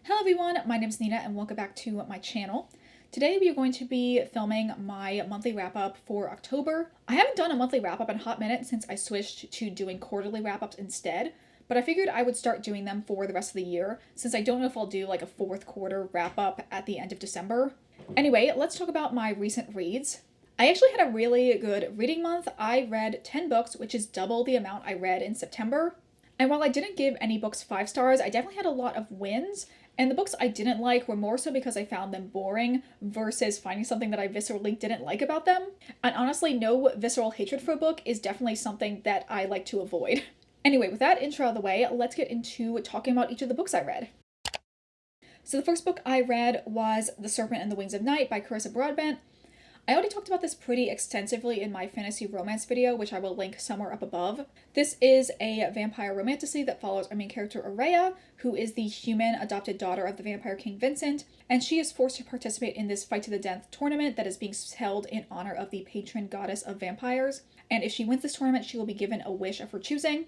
Hello everyone, my name is Nina and welcome back to my channel. Today we are going to be filming my monthly wrap-up for October. I haven't done a monthly wrap-up in a hot minute since I switched to doing quarterly wrap-ups instead, but I figured I would start doing them for the rest of the year since I don't know if I'll do like a fourth quarter wrap-up at the end of December. Anyway, let's talk about my recent reads. I actually had a really good reading month. I read 10 books, which is double the amount I read in September. And while I didn't give any books 5 stars, I definitely had a lot of wins. And the books I didn't like were more so because I found them boring versus finding something that I viscerally didn't like about them. And honestly, no visceral hatred for a book is definitely something that I like to avoid. Anyway, with that intro out of the way, let's get into talking about each of the books I read. So the first book I read was The Serpent and the Wings of Night by Carissa Broadbent. I already talked about this pretty extensively in my fantasy romance video, which I will link somewhere up above. This is a vampire romantasy that follows our main character Aurea, who is the human adopted daughter of the vampire king Vincent, and she is forced to participate in this fight to the death tournament that is being held in honor of the patron goddess of vampires. And if she wins this tournament, she will be given a wish of her choosing.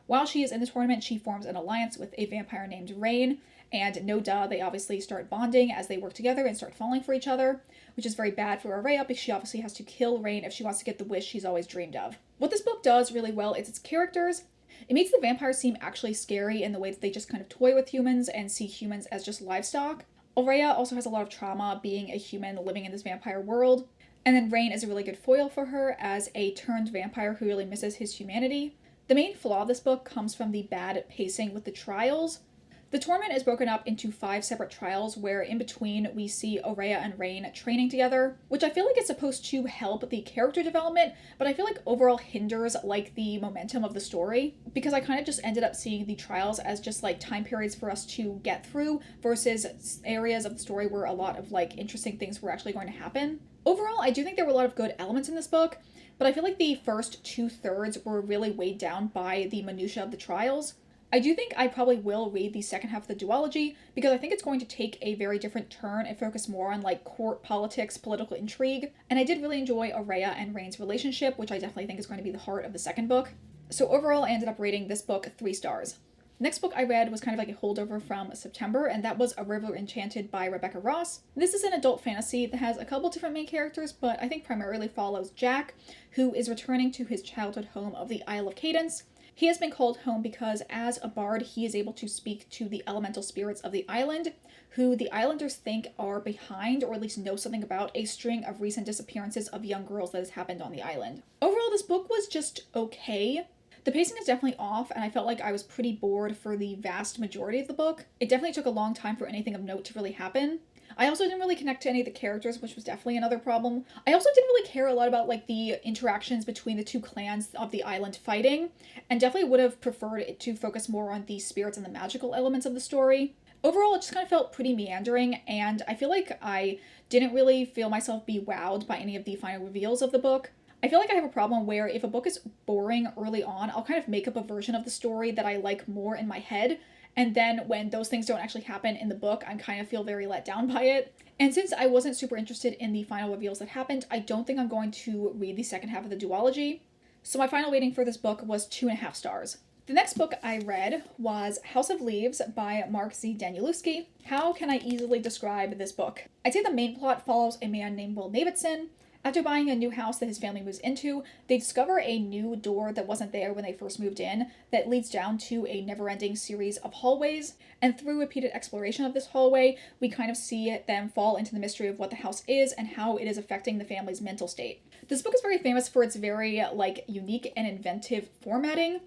While she is in the tournament, she forms an alliance with a vampire named Rain, and no duh, they obviously start bonding as they work together and start falling for each other, which is very bad for Aurea because she obviously has to kill Rain if she wants to get the wish she's always dreamed of. What this book does really well is its characters. It makes the vampires seem actually scary in the way that they just kind of toy with humans and see humans as just livestock. Aurea also has a lot of trauma being a human living in this vampire world, and then Rain is a really good foil for her as a turned vampire who really misses his humanity. The main flaw of this book comes from the bad pacing with the trials. The tournament is broken up into 5 separate trials where in between we see Aurea and Rain training together, which I feel like is supposed to help the character development, but I feel like overall hinders like the momentum of the story because I kind of just ended up seeing the trials as just like time periods for us to get through versus areas of the story where a lot of like interesting things were actually going to happen. Overall, I do think there were a lot of good elements in this book, but I feel like the first 2/3 were really weighed down by the minutiae of the trials. I do think I probably will read the second half of the duology because I think it's going to take a very different turn and focus more on like court politics, political intrigue, and I did really enjoy Aurea and Rain's relationship, which I definitely think is going to be the heart of the second book. So overall, I ended up rating this book 3 stars. Next book I read was kind of like a holdover from September, and that was A River Enchanted by Rebecca Ross. This is an adult fantasy that has a couple different main characters, but I think primarily follows Jack, who is returning to his childhood home of the Isle of Cadence. He has been called home because as a bard, he is able to speak to the elemental spirits of the island, who the islanders think are behind, or at least know something about, a string of recent disappearances of young girls that has happened on the island. Overall, this book was just okay. The pacing is definitely off, and I felt like I was pretty bored for the vast majority of the book. It definitely took a long time for anything of note to really happen. I also didn't really connect to any of the characters, which was definitely another problem. I also didn't really care a lot about like the interactions between the 2 clans of the island fighting, and definitely would have preferred it to focus more on the spirits and the magical elements of the story. Overall, it just kind of felt pretty meandering, and I feel like I didn't really feel myself be wowed by any of the final reveals of the book. I feel like I have a problem where if a book is boring early on, I'll kind of make up a version of the story that I like more in my head, and then when those things don't actually happen in the book, I kind of feel very let down by it. And since I wasn't super interested in the final reveals that happened, I don't think I'm going to read the second half of the duology. So my final rating for this book was 2.5 stars. The next book I read was House of Leaves by Mark Z. Danielewski. How can I easily describe this book? I'd say the main plot follows a man named Will Davidson. After buying a new house that his family moves into, they discover a new door that wasn't there when they first moved in that leads down to a never-ending series of hallways, and through repeated exploration of this hallway, we kind of see them fall into the mystery of what the house is and how it is affecting the family's mental state. This book is very famous for its very unique and inventive formatting.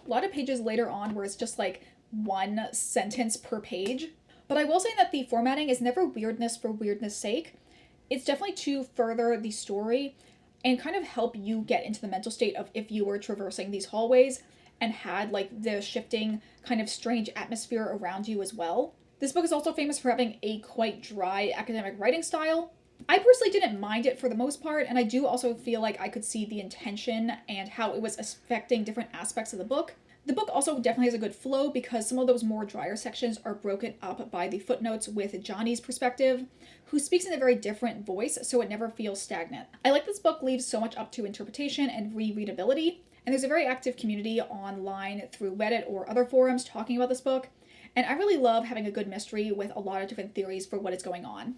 A lot of pages later on where it's just like 1 sentence per page. But I will say that the formatting is never weirdness for weirdness sake. It's definitely to further the story and kind of help you get into the mental state of if you were traversing these hallways and had like the shifting kind of strange atmosphere around you as well. This book is also famous for having a quite dry academic writing style. I personally didn't mind it for the most part, and I do also feel like I could see the intention and how it was affecting different aspects of the book. The book also definitely has a good flow because some of those more drier sections are broken up by the footnotes with Johnny's perspective, who speaks in a very different voice, so it never feels stagnant. I like this book leaves so much up to interpretation and rereadability, and there's a very active community online through Reddit or other forums talking about this book, and I really love having a good mystery with a lot of different theories for what is going on.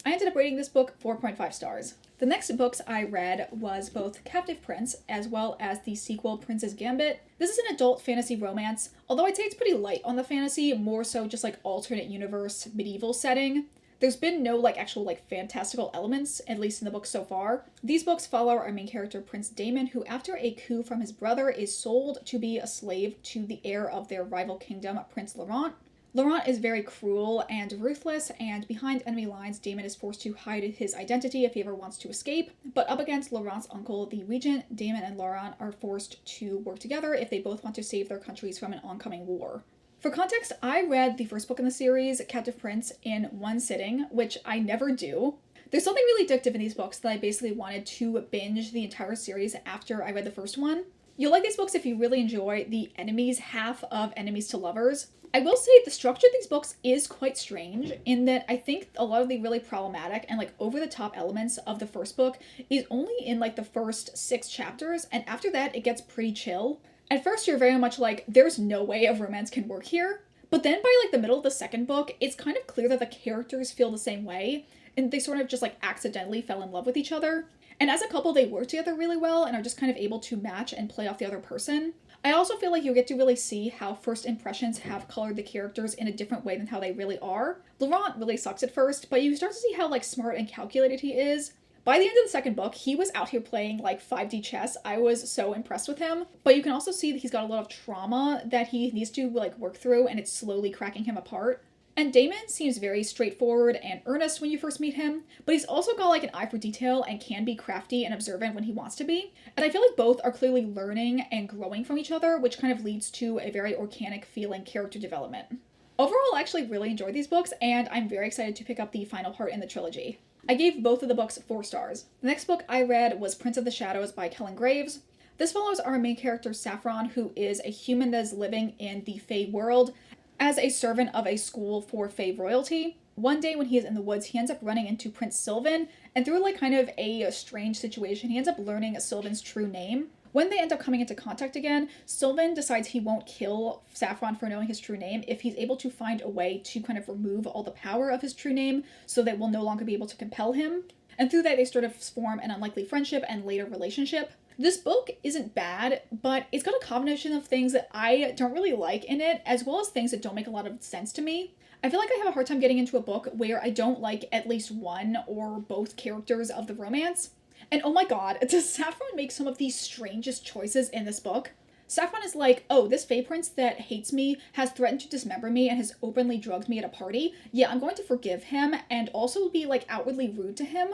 I ended up rating this book 4.5 stars. The next books I read was both Captive Prince as well as the sequel Prince's Gambit. This is an adult fantasy romance, although I'd say it's pretty light on the fantasy, more so just like alternate universe medieval setting. There's been no actual fantastical elements, at least in the books so far. These books follow our main character Prince Damon, who after a coup from his brother is sold to be a slave to the heir of their rival kingdom, Prince Laurent. Laurent is very cruel and ruthless, and behind enemy lines, Damon is forced to hide his identity if he ever wants to escape. But up against Laurent's uncle, the regent, Damon and Laurent are forced to work together if they both want to save their countries from an oncoming war. For context, I read the first book in the series, Captive Prince, in one sitting, which I never do. There's something really addictive in these books that I basically wanted to binge the entire series after I read the first one. You'll like these books if you really enjoy the enemies half of Enemies to Lovers. I will say the structure of these books is quite strange in that I think a lot of the really problematic and over-the-top elements of the first book is only in the first 6 chapters, and after that it gets pretty chill. At first you're very much there's no way a romance can work here, but then by the middle of the second book, it's kind of clear that the characters feel the same way, and they sort of just accidentally fell in love with each other. And as a couple, they work together really well and are just kind of able to match and play off the other person. I also feel you get to really see how first impressions have colored the characters in a different way than how they really are. Laurent really sucks at first, but you start to see how smart and calculated he is. By the end of the second book, he was out here playing 5D chess. I was so impressed with him. But you can also see that he's got a lot of trauma that he needs to work through, and it's slowly cracking him apart. And Damon seems very straightforward and earnest when you first meet him, but he's also got an eye for detail and can be crafty and observant when he wants to be. And I feel both are clearly learning and growing from each other, which kind of leads to a very organic feeling character development. Overall, I actually really enjoyed these books, and I'm very excited to pick up the final part in the trilogy. I gave both of the books 4 stars. The next book I read was Prince of the Shadows by Kellen Graves. This follows our main character Saffron, who is a human that is living in the Fae world as a servant of a school for Fae royalty. One day when he is in the woods, he ends up running into Prince Sylvan, and through kind of a strange situation, he ends up learning Sylvan's true name. When they end up coming into contact again, Sylvan decides he won't kill Saffron for knowing his true name if he's able to find a way to kind of remove all the power of his true name so that will no longer be able to compel him. And through that, they sort of form an unlikely friendship and later relationship. This book isn't bad, but it's got a combination of things that I don't really like in it, as well as things that don't make a lot of sense to me. I feel I have a hard time getting into a book where I don't like at least one or both characters of the romance. And oh my god, does Saffron make some of the strangest choices in this book? Saffron is oh, this Fae prince that hates me has threatened to dismember me and has openly drugged me at a party. Yeah, I'm going to forgive him and also be outwardly rude to him,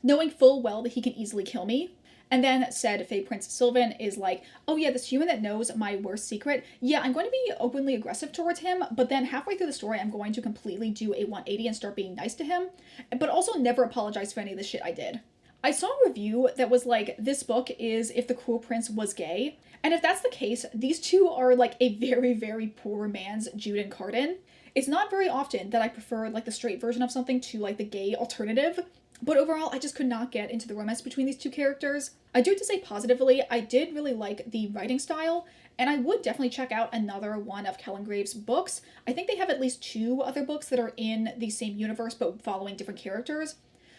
knowing full well that he can easily kill me. And then said Fae Prince Sylvan is oh yeah, this human that knows my worst secret, yeah, I'm going to be openly aggressive towards him, but then halfway through the story, I'm going to completely do a 180 and start being nice to him, but also never apologize for any of the shit I did. I saw a review that was this book is if the Cruel Prince was gay, and if that's the case, these two are a very, very poor man's Jude and Cardan. It's not very often that I prefer the straight version of something to the gay alternative. But overall, I just could not get into the romance between these two characters. I do have to say positively, I did really like the writing style, and I would definitely check out another one of Kellen Graves' books. I think they have at least 2 other books that are in the same universe but following different characters.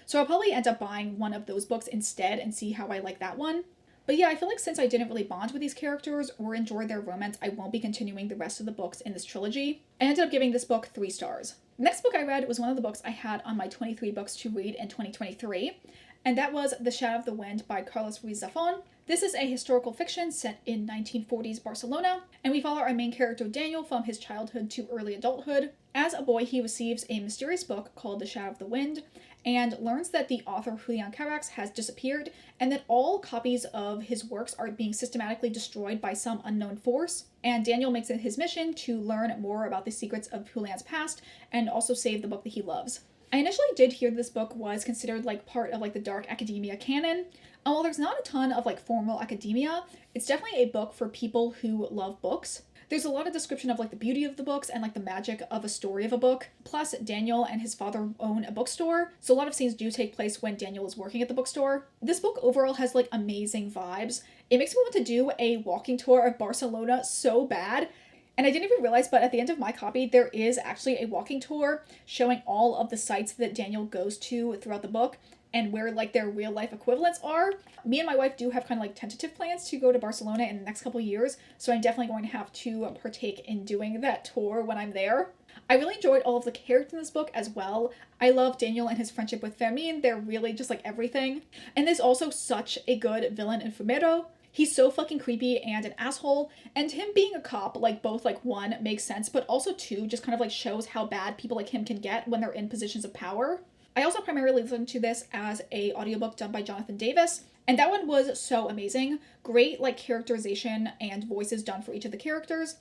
So I'll probably end up buying one of those books instead and see how I like that one. But yeah, I feel since I didn't really bond with these characters or enjoy their romance, I won't be continuing the rest of the books in this trilogy. I ended up giving this book 3 stars. The next book I read was one of the books I had on my 23 books to read in 2023, and that was The Shadow of the Wind by Carlos Ruiz Zafón. This is a historical fiction set in 1940s Barcelona, and we follow our main character Daniel from his childhood to early adulthood. As a boy, he receives a mysterious book called The Shadow of the Wind, and learns that the author Julian Carax has disappeared, and that all copies of his works are being systematically destroyed by some unknown force. And Daniel makes it his mission to learn more about the secrets of Julian's past, and also save the book that he loves. I initially did hear this book was considered part of the dark academia canon. While there's not a ton of formal academia, it's definitely a book for people who love books. There's a lot of description of the beauty of the books and the magic of a story of a book. Plus, Daniel and his father own a bookstore, so a lot of scenes do take place when Daniel is working at the bookstore. This book overall has amazing vibes. It makes me want to do a walking tour of Barcelona so bad. And I didn't even realize, but at the end of my copy, there is actually a walking tour showing all of the sites that Daniel goes to throughout the book and where like their real life equivalents are. Me and my wife do have kind of like tentative plans to go to Barcelona in the next couple of years, so I'm definitely going to have to partake in doing that tour when I'm there. I really enjoyed all of the characters in this book as well. I love Daniel and his friendship with Fermin. They're really just like everything. And there's also such a good villain in Fumero. He's so fucking creepy and an asshole, and him being a cop, like both like one makes sense, but also two just kind of like shows how bad people like him can get when they're in positions of power. I also primarily listened to this as a audiobook done by Jonathan Davis, and that one was so amazing. Great like characterization and voices done for each of the characters,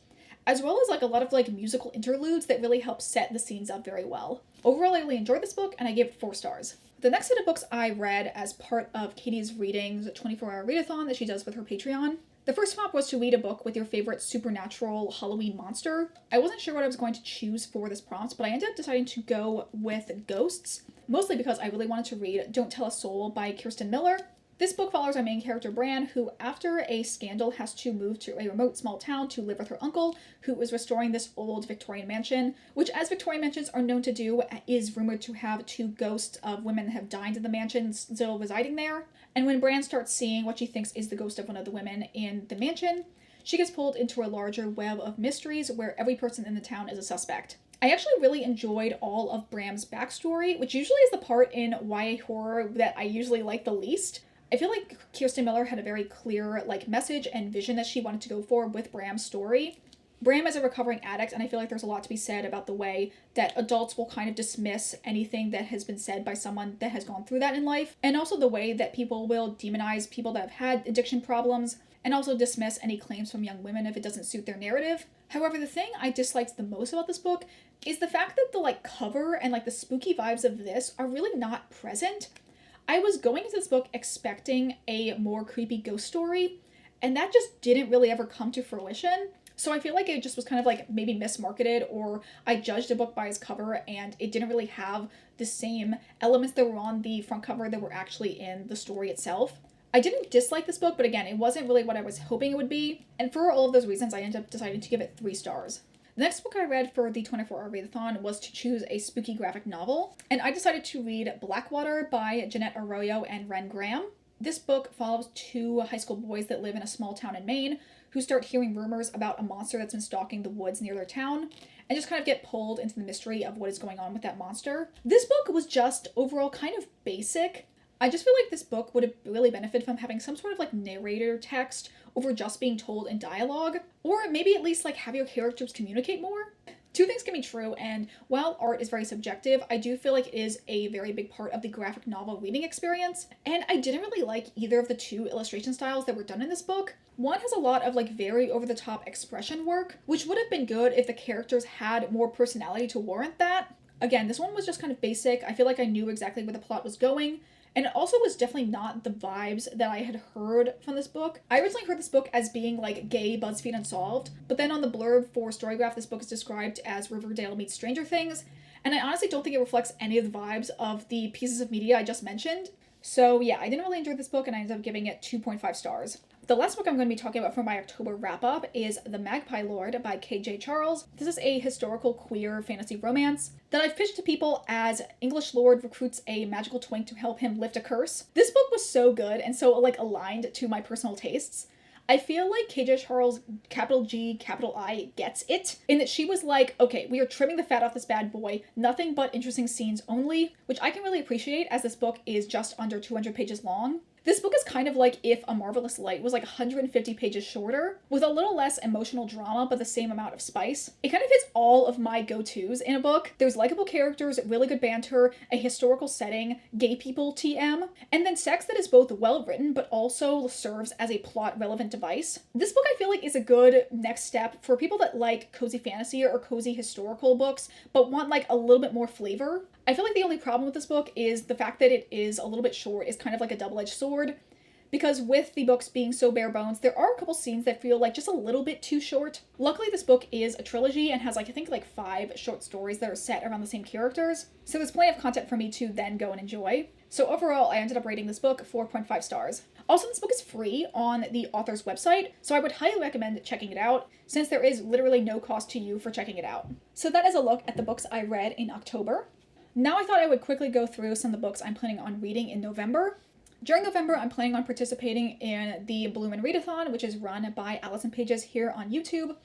as well as like a lot of like musical interludes that really help set the scenes up very well. Overall, I really enjoyed this book and I gave it 4 stars. The next set of books I read as part of Katie's Readings 24-hour readathon that she does with her Patreon. The first swap was to read a book with your favorite supernatural Halloween monster. I wasn't sure what I was going to choose for this prompt, but I ended up deciding to go with Ghosts, mostly because I really wanted to read Don't Tell a Soul by Kirsten Miller. This book follows our main character, Bran, who after a scandal has to move to a remote small town to live with her uncle, who is restoring this old Victorian mansion, which, as Victorian mansions are known to do, is rumored to have 2 ghosts of women that have died in the mansion still residing there. And when Bran starts seeing what she thinks is the ghost of one of the women in the mansion, she gets pulled into a larger web of mysteries where every person in the town is a suspect. I actually really enjoyed all of Bram's backstory, which usually is the part in YA horror that I usually like the least. I feel like Kirsten Miller had a very clear like message and vision that she wanted to go for with Bram's story. Bram is a recovering addict, and I feel like there's a lot to be said about the way that adults will kind of dismiss anything that has been said by someone that has gone through that in life, and also the way that people will demonize people that have had addiction problems, and also dismiss any claims from young women if it doesn't suit their narrative. However, the thing I disliked the most about this book is the fact that the like cover and like the spooky vibes of this are really not present. I was going into this book expecting a more creepy ghost story, and that just didn't really ever come to fruition. So I feel like it just was kind of like maybe mismarketed, or I judged a book by its cover and it didn't really have the same elements that were on the front cover that were actually in the story itself. I didn't dislike this book, but again, it wasn't really what I was hoping it would be. And for all of those reasons, I ended up deciding to give it 3 stars. The next book I read for the 24-hour readathon was to choose a spooky graphic novel, and I decided to read Blackwater by Jeanette Arroyo and Ren Graham. This book follows 2 high school boys that live in a small town in Maine who start hearing rumors about a monster that's been stalking the woods near their town, and just kind of get pulled into the mystery of what is going on with that monster. This book was just overall kind of basic. I just feel like this book would have really benefited from having some sort of like narrator text over just being told in dialogue, or maybe at least like have your characters communicate more. 2 things can be true, and while art is very subjective, I do feel like it is a very big part of the graphic novel reading experience, and I didn't really like either of the 2 illustration styles that were done in this book. One has a lot of like very over-the-top expression work, which would have been good if the characters had more personality to warrant that. Again, this one was just kind of basic. I feel like I knew exactly where the plot was going, and it also was definitely not the vibes that I had heard from this book. I originally heard this book as being like gay BuzzFeed Unsolved, but then on the blurb for Storygraph, this book is described as Riverdale meets Stranger Things, and I honestly don't think it reflects any of the vibes of the pieces of media I just mentioned. So yeah, I didn't really enjoy this book, and I ended up giving it 2.5 stars. The last book I'm going to be talking about for my October wrap-up is The Magpie Lord by K.J. Charles. This is a historical queer fantasy romance that I've pitched to people as English Lord recruits a magical twink to help him lift a curse. This book was so good and so like aligned to my personal tastes. I feel like K.J. Charles, capital G, capital I, gets it, in that she was like, okay, we are trimming the fat off this bad boy, nothing but interesting scenes only, which I can really appreciate as this book is just under 200 pages long. This book is kind of like if A Marvelous Light was like 150 pages shorter, with a little less emotional drama but the same amount of spice. It kind of hits all of my go-tos in a book. There's likable characters, really good banter, a historical setting, gay people TM, and then sex that is both well written but also serves as a plot-relevant device. This book I feel like is a good next step for people that like cozy fantasy or cozy historical books but want like a little bit more flavor. I feel like the only problem with this book is the fact that it is a little bit short is kind of like a double-edged sword, because with the books being so bare bones, there are a couple scenes that feel like just a little bit too short. Luckily, this book is a trilogy and has like I think like 5 short stories that are set around the same characters, so there's plenty of content for me to then go and enjoy. So overall, I ended up rating this book 4.5 stars. Also, this book is free on the author's website, so I would highly recommend checking it out since there is literally no cost to you for checking it out. So that is a look at the books I read in October. Now I thought I would quickly go through some of the books I'm planning on reading in November. During November, I'm planning on participating in the Bloom and Readathon, which is run by Allison Pages here on YouTube.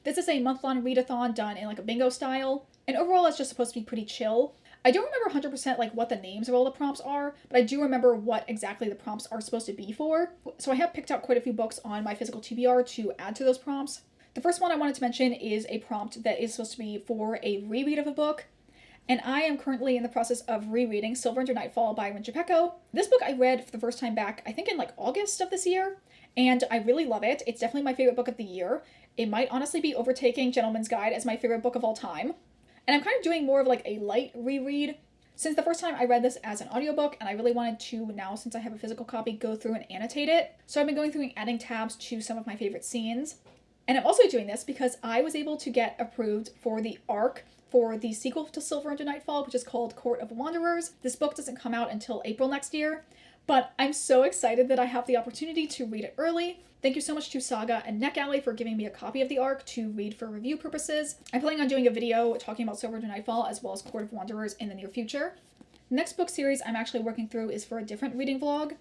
This is a month-long readathon done in like a bingo style, and overall it's just supposed to be pretty chill. I don't remember 100% like what the names of all the prompts are, but I do remember what exactly the prompts are supposed to be for. So I have picked out quite a few books on my physical TBR to add to those prompts. The first one I wanted to mention is a prompt that is supposed to be for a reread of a book. And I am currently in the process of rereading Silver Under Nightfall by Rin Pecco. This book I read for the first time back, I think in like August of this year, and I really love it. It's definitely my favorite book of the year. It might honestly be overtaking Gentleman's Guide as my favorite book of all time. And I'm kind of doing more of like a light reread since the first time I read this as an audiobook, and I really wanted to now, since I have a physical copy, go through and annotate it. So I've been going through and adding tabs to some of my favorite scenes. And I'm also doing this because I was able to get approved for the ARC for the sequel to Silver Under Nightfall, which is called Court of Wanderers. This book doesn't come out until April next year, but I'm so excited that I have the opportunity to read it early. Thank you so much to Saga and NetGalley for giving me a copy of the ARC to read for review purposes. I'm planning on doing a video talking about Silver Under Nightfall as well as Court of Wanderers in the near future. The next book series I'm actually working through is for a different reading vlog.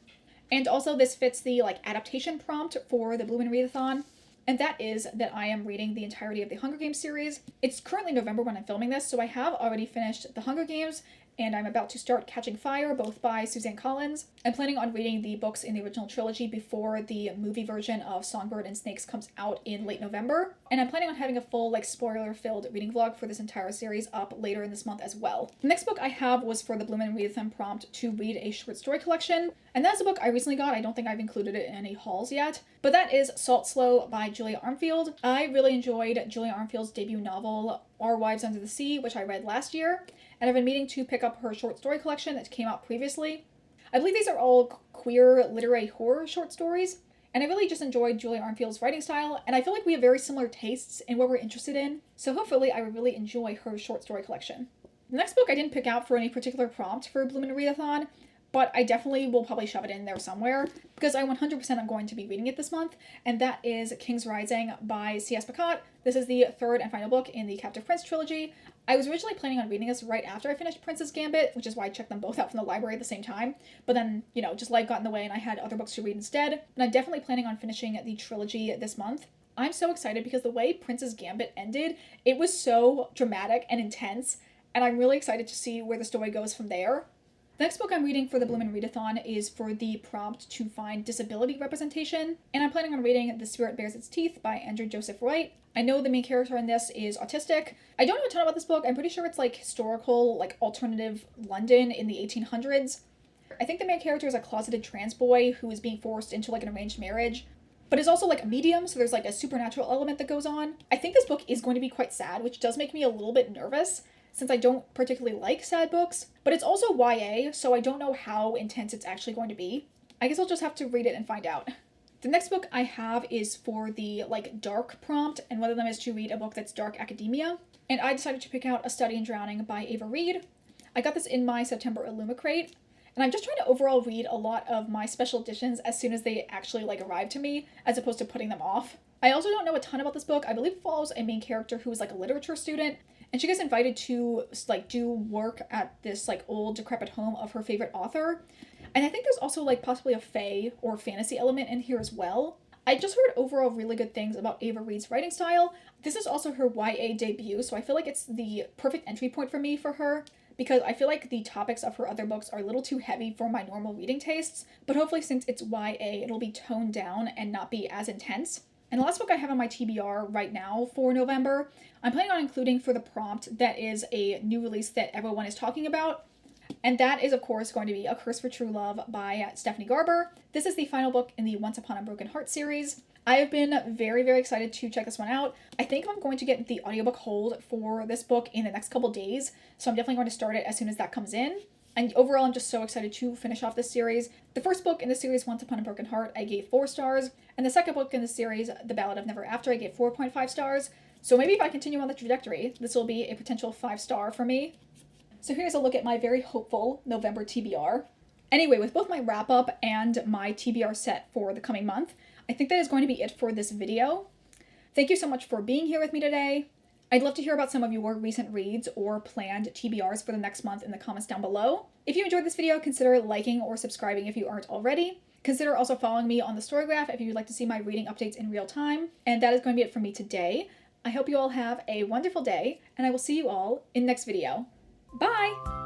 And also this fits the like adaptation prompt for the Bloom and Readathon. And that is that I am reading the entirety of the Hunger Games series. It's currently November when I'm filming this, so I have already finished the Hunger Games, and I'm about to start Catching Fire, both by Suzanne Collins. I'm planning on reading the books in the original trilogy before the movie version of Songbird and Snakes comes out in late November. And I'm planning on having a full, like, spoiler-filled reading vlog for this entire series up later in this month as well. The next book I have was for the Bloom and Readathon prompt to read a short story collection. And that's a book I recently got. I don't think I've included it in any hauls yet. But that is Salt Slow by Julia Armfield. I really enjoyed Julia Armfield's debut novel, Our Wives Under the Sea, which I read last year. And I've been meaning to pick up her short story collection that came out previously. I believe these are all queer literary horror short stories, and I really just enjoyed Julia Armfield's writing style, and I feel like we have very similar tastes in what we're interested in, so hopefully I would really enjoy her short story collection. The next book I didn't pick out for any particular prompt for Bloom and Readathon, but I definitely will probably shove it in there somewhere, because I 100% am going to be reading it this month, and that is King's Rising by C.S. Pacat. This is the third and final book in the Captive Prince trilogy. I was originally planning on reading this right after I finished Prince's Gambit, which is why I checked them both out from the library at the same time, but then, you know, just life got in the way and I had other books to read instead, and I'm definitely planning on finishing the trilogy this month. I'm so excited because the way Prince's Gambit ended, it was so dramatic and intense, and I'm really excited to see where the story goes from there. The next book I'm reading for the Bloom and Readathon is for the prompt to find disability representation, and I'm planning on reading The Spirit Bears Its Teeth by Andrew Joseph Wright. I know the main character in this is autistic. I don't know a ton about this book. I'm pretty sure it's like historical, like alternative London in the 1800s. I think the main character is a closeted trans boy who is being forced into like an arranged marriage, but is also like a medium, so there's like a supernatural element that goes on. I think this book is going to be quite sad, which does make me a little bit nervous, since I don't particularly like sad books, but it's also YA, so I don't know how intense it's actually going to be. I guess I'll just have to read it and find out. The next book I have is for the like dark prompt, and one of them is to read a book that's dark academia. And I decided to pick out A Study in Drowning by Ava Reid. I got this in my September Illumicrate, and I'm just trying to overall read a lot of my special editions as soon as they actually like arrive to me, as opposed to putting them off. I also don't know a ton about this book. I believe it follows a main character who is like a literature student, and she gets invited to like do work at this like old decrepit home of her favorite author. And I think there's also like possibly a fae or fantasy element in here as well. I just heard overall really good things about Ava Reid's writing style. This is also her YA debut, so I feel like it's the perfect entry point for me for her, because I feel like the topics of her other books are a little too heavy for my normal reading tastes, but hopefully since it's YA, it'll be toned down and not be as intense. And the last book I have on my TBR right now for November, I'm planning on including for the prompt that is a new release that everyone is talking about. And that is, of course, going to be A Curse for True Love by Stephanie Garber. This is the final book in the Once Upon a Broken Heart series. I have been very, very excited to check this one out. I think I'm going to get the audiobook hold for this book in the next couple days, so I'm definitely going to start it as soon as that comes in. And overall, I'm just so excited to finish off this series. The first book in the series, Once Upon a Broken Heart, I gave 4 stars. And the second book in the series, The Ballad of Never After, I gave 4.5 stars. So maybe if I continue on the trajectory, this will be a potential 5-star for me. So here's a look at my very hopeful November TBR. Anyway, with both my wrap up and my TBR set for the coming month, I think that is going to be it for this video. Thank you so much for being here with me today. I'd love to hear about some of your recent reads or planned TBRs for the next month in the comments down below. If you enjoyed this video, consider liking or subscribing if you aren't already. Consider also following me on the Storygraph if you'd like to see my reading updates in real time. And that is going to be it for me today. I hope you all have a wonderful day, and I will see you all in the next video. Bye!